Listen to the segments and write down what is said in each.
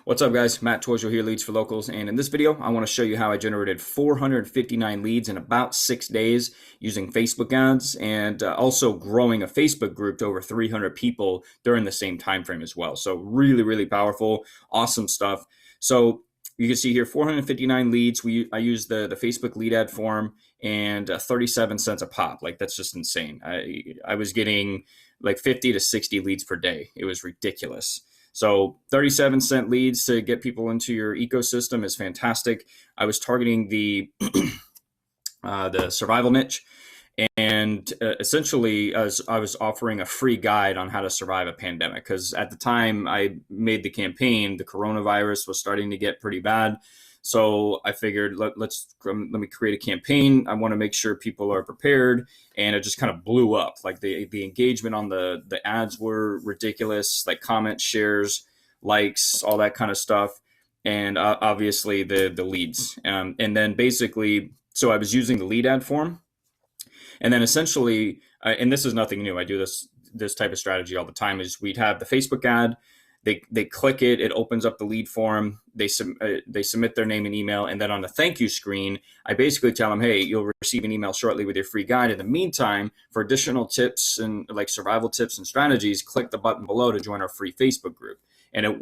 What's up, guys? Matt Torjo here, Leads for Locals, and in this video, I want to show you how I generated 459 leads in about 6 days using Facebook ads, and also growing a Facebook group to over 300 people during the same time frame as well. So really powerful, awesome stuff. So you can see here 459 leads. I used the Facebook lead ad form, and 37 cents a pop. Like, that's just insane. I was getting like 50 to 60 leads per day. It was ridiculous. So 37-cent leads to get people into your ecosystem is fantastic. I was targeting the survival niche, and essentially I was offering a free guide on how to survive a pandemic, because at the time I made the campaign, the coronavirus was starting to get pretty bad. So I figured let me create a campaign. I want to make sure people are prepared, and it just kind of blew up. Like the engagement on the ads were ridiculous, like comments, shares, likes, all that kind of stuff, and obviously the leads. And then basically, so I was using the lead ad form, and then essentially, and this is nothing new. I do this type of strategy all the time. Is we'd have the Facebook ad. They click it, it opens up the lead form, they submit their name and email, and then on the thank you screen, I basically tell them, hey, you'll receive an email shortly with your free guide. In the meantime, for additional tips and like survival tips and strategies, click the button below to join our free Facebook group. And it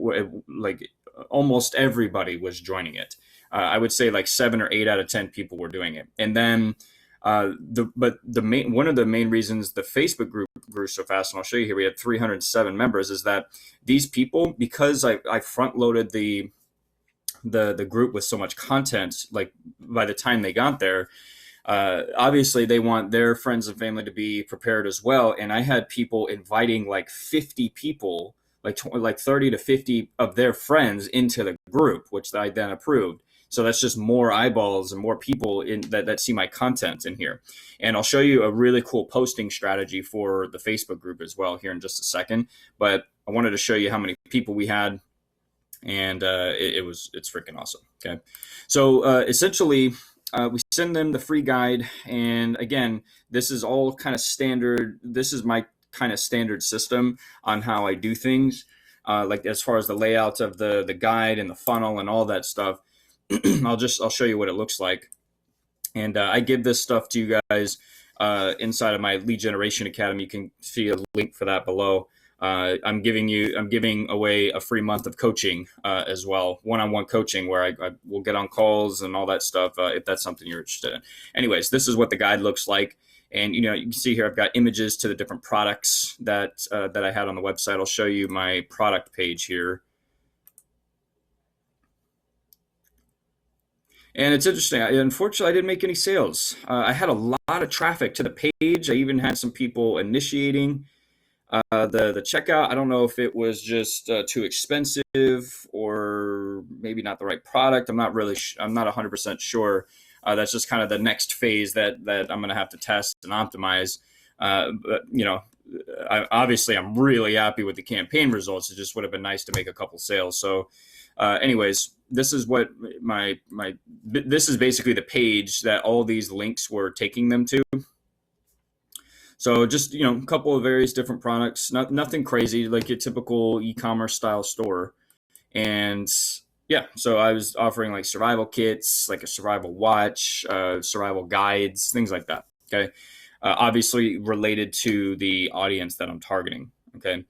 like almost everybody was joining it. I would say like 7 or 8 out of 10 people were doing it. And then one of the main reasons the Facebook group grew so fast, and I'll show you here, we had 307 members, is that these people, because I front loaded the group with so much content, like by the time they got there, obviously they want their friends and family to be prepared as well. And I had people inviting like 50 people, like 30 to 50 of their friends into the group, which I then approved. So that's just more eyeballs and more people in that see my content in here. And I'll show you a really cool posting strategy for the Facebook group as well here in just a second. But I wanted to show you how many people we had, and it's freaking awesome. Okay, so essentially, we send them the free guide, and again, this is all kind of standard. This is my kind of standard system on how I do things, like as far as the layout of the guide and the funnel and all that stuff. I'll show you what it looks like. And I give this stuff to you guys inside of my lead generation academy. You can see a link for that below. I'm giving away a free month of coaching as well, one-on-one coaching, where I will get on calls and all that stuff if that's something you're interested in. Anyways, this is what the guide looks like. And you can see here I've got images to the different products that I had on the website. I'll show you my product page here. And it's interesting. Unfortunately, I didn't make any sales. I had a lot of traffic to the page. I even had some people initiating the checkout. I don't know if it was just too expensive or maybe not the right product. I'm not 100% sure. That's just kind of the next phase that I'm going to have to test and optimize. But obviously I'm really happy with the campaign results. It just would have been nice to make a couple sales. So anyways, this is what this is basically the page that all these links were taking them to. So just, a couple of various different products, nothing crazy, like your typical e-commerce style store. And yeah, so I was offering like survival kits, like a survival watch, survival guides, things like that. Okay. Obviously related to the audience that I'm targeting. Okay.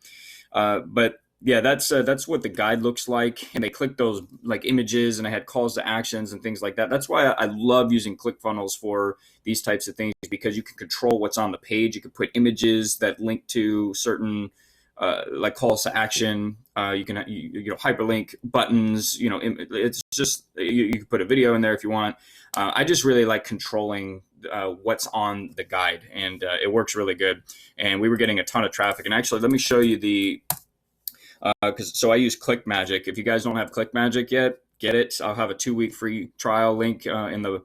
But yeah, that's what the guide looks like. And they click those like images, and I had calls to actions and things like that. That's why I love using ClickFunnels for these types of things, because you can control what's on the page. You can put images that link to certain like calls to action. You can hyperlink buttons. It's just you can put a video in there if you want. I just really like controlling what's on the guide, and it works really good. And we were getting a ton of traffic. And actually, let me show you so I use ClickMagick. If you guys don't have ClickMagick yet, get it. I'll have a 2-week free trial link in the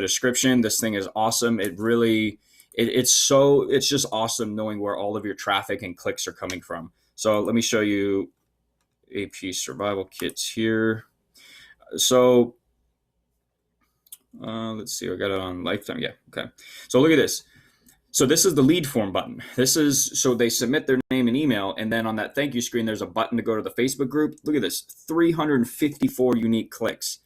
description. This thing is awesome. It's just awesome knowing where all of your traffic and clicks are coming from. So let me show you AP survival kits here. So let's see, I got it on lifetime. Yeah, okay. So look at this. So this is the lead form button. This is so they submit their name and email, and then on that thank you screen, there's a button to go to the Facebook group. Look at this, 354 unique clicks.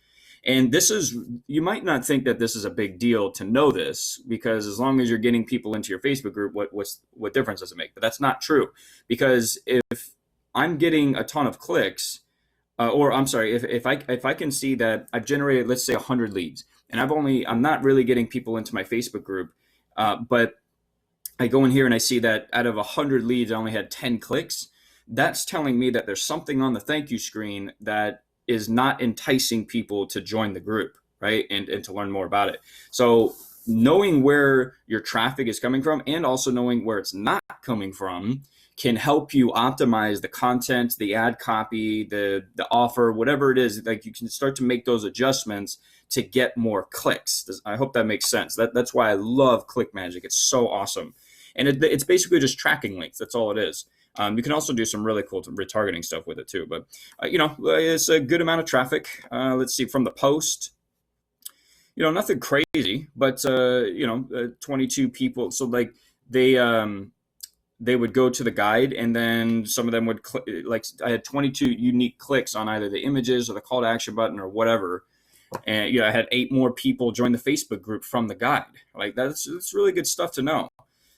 And this is, you might not think that this is a big deal to know this, because as long as you're getting people into your Facebook group, what difference does it make? But that's not true, because if I'm getting a ton of clicks, or I'm sorry, if I can see that I've generated, let's say, 100 leads, and I'm not really getting people into my Facebook group, but I go in here and I see that out of 100 leads, I only had 10 clicks. That's telling me that there's something on the thank you screen that is not enticing people to join the group, right? And to learn more about it. So knowing where your traffic is coming from and also knowing where it's not coming from can help you optimize the content, the ad copy, the offer, whatever it is. Like, you can start to make those adjustments to get more clicks. I hope that makes sense. That's why I love ClickMagick. It's so awesome. And it's basically just tracking links. That's all it is. You can also do some really cool retargeting stuff with it too. But, it's a good amount of traffic. Let's see, from the post, nothing crazy, but, 22 people. So like they would go to the guide, and then some of them would like, I had 22 unique clicks on either the images or the call to action button or whatever. And I had 8 more people join the Facebook group from the guide. Like, that's really good stuff to know.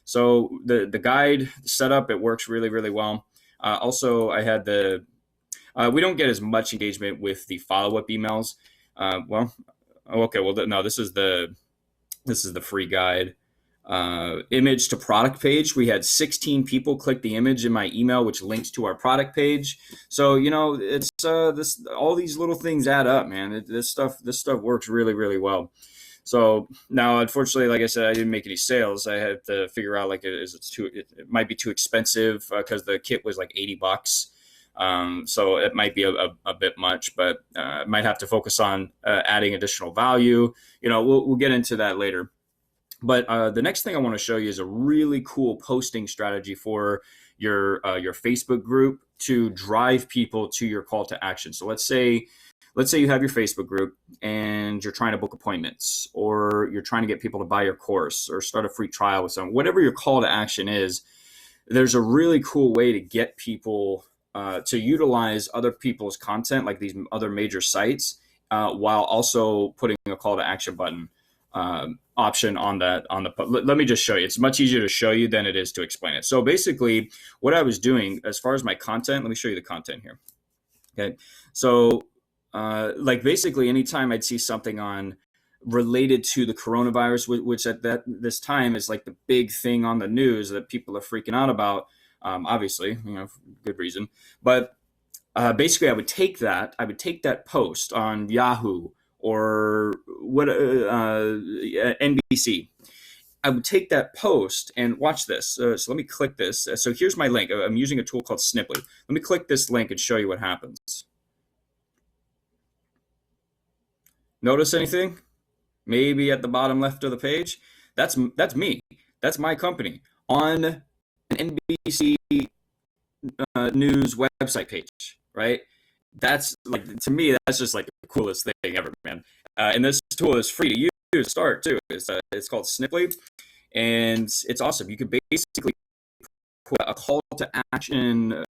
So the guide setup, it works really, really well. Also, I had we don't get as much engagement with the follow-up emails. No, this is the free guide. Image to product page. We had 16 people click the image in my email, which links to our product page. So, it's all these little things add up, man. This stuff works really, really well. So now, unfortunately, like I said, I didn't make any sales. I had to figure out, like, it might be too expensive, because the kit was like $80. So it might be a bit much, but I might have to focus on adding additional value. We'll get into that later. But the next thing I want to show you is a really cool posting strategy for your Facebook group to drive people to your call to action. So let's say you have your Facebook group and you're trying to book appointments, or you're trying to get people to buy your course or start a free trial with someone. Whatever your call to action is, there's a really cool way to get people to utilize other people's content, like these other major sites, while also putting a call to action button option on the. Let me just show you. It's much easier to show you than it is to explain it. So basically, what I was doing as far as my content, let me show you the content here. Okay, so basically, anytime I'd see something on related to the coronavirus, which at this time is like the big thing on the news that people are freaking out about, obviously, for good reason. But basically, I would take that post on Yahoo or NBC. I would take that post and watch this. So let me click this. So here's my link. I'm using a tool called Sniply. Let me click this link and show you what happens. Notice anything? Maybe at the bottom left of the page. That's me. That's my company on an NBC news website page, right? That's, like, to me, that's just like the coolest thing ever, man. And this tool is free to use to start too. It's called Sniply, and it's awesome. You can basically put a call to action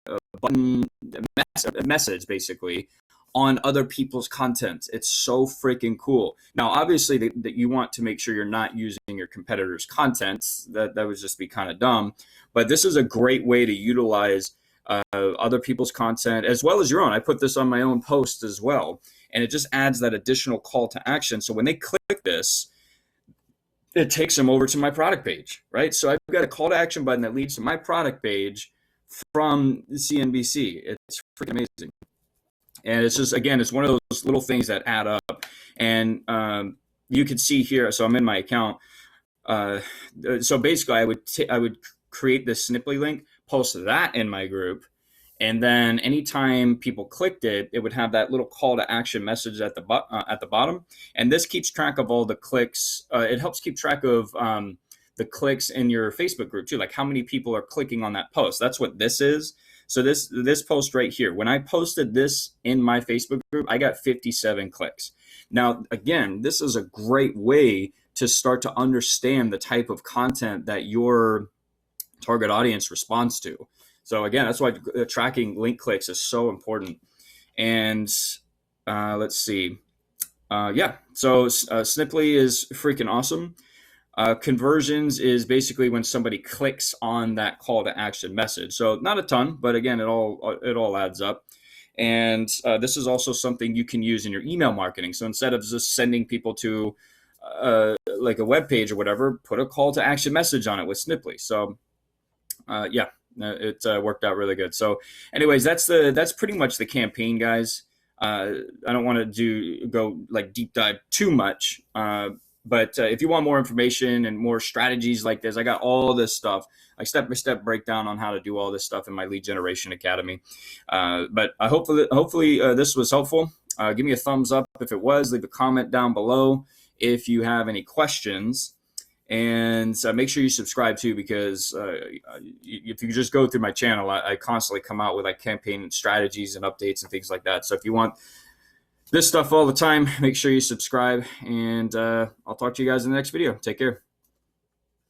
button, a message basically, on other people's content. It's so freaking cool. Now, obviously, that you want to make sure you're not using your competitors' content. That would just be kind of dumb. But this is a great way to utilize other people's content as well as your own. I put this on my own post as well, and it just adds that additional call to action. So when they click this, it takes them over to my product page, right? So I've got a call to action button that leads to my product page from CNBC. It's freaking amazing. And it's just, again, it's one of those little things that add up. And you can see here, so I'm in my account. So basically, I would create this Sniply link, post that in my group, and then anytime people clicked it, it would have that little call to action message at the bottom. And this keeps track of all the clicks. It helps keep track of the clicks in your Facebook group too, like how many people are clicking on that post. That's what this is. So this post right here, when I posted this in my Facebook group, I got 57 clicks. Now, again, this is a great way to start to understand the type of content that your target audience responds to. So again, that's why tracking link clicks is so important. And let's see. Yeah, so Sniply is freaking awesome. Conversions is basically when somebody clicks on that call to action message. So not a ton, but again, it all adds up. And this is also something you can use in your email marketing. So instead of just sending people to like a web page or whatever, put a call to action message on it with Sniply. So yeah, it worked out really good. So, anyways, that's pretty much the campaign, guys. I don't want to go like deep dive too much, but if you want more information and more strategies like this, I got all this stuff, like step-by-step breakdown on how to do all this stuff in my Lead Generation Academy. But I hopefully this was helpful. Give me a thumbs up if it was. Leave a comment down below if you have any questions. And make sure you subscribe too, because if you just go through my channel, I constantly come out with like campaign strategies and updates and things like that. So if you want this stuff all the time, make sure you subscribe, and I'll talk to you guys in the next video. Take care.